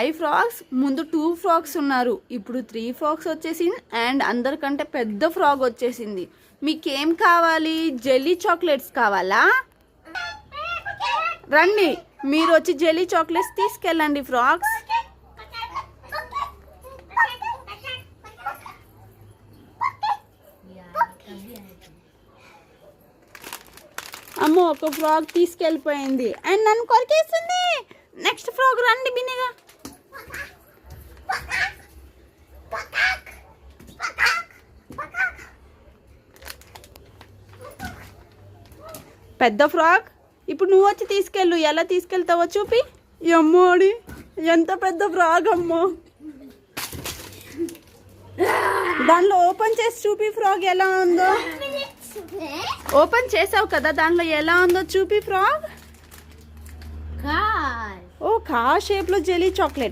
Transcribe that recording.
5 frogs, ముందు 2 frogs ఉన్నారు, ఇప్పుడు 3 ఫ్రాగ్స్ వచ్చేసింది అండ్ అందరికంటే పెద్ద ఫ్రాగ్ వచ్చేసింది. మీకేం కావాలి? జెల్లీ చాక్లెట్స్ కావాలా? రండి, మీరు వచ్చి జెల్లీ చాక్లెట్స్ తీసుకెళ్ళండి ఫ్రాగ్స్. అమ్మో, ఒక ఫ్రాగ్ తీసుకెళ్ళిపోయింది అండ్ నన్ను కొరికేస్తుంది. నెక్స్ట్ ఫ్రాగ్ రండి బిన్నగా. పెద్ద ఫ్రాగ్, ఇప్పుడు నువ్వు వచ్చి తీసుకెళ్ళు. ఎలా తీసుకెళ్తావో చూపి. అమ్మోడి, ఎంత పెద్ద ఫ్రాగ్ అమ్మో. దానిలో ఓపెన్ చేసి చూపి ఫ్రాగ్ ఎలా ఉందో. ఓపెన్ చేసావు కదా, దాంట్లో ఎలా ఉందో చూపి ఫ్రాగ్. ఓ కార్ షేప్ లో జెల్లీ చాక్లెట్.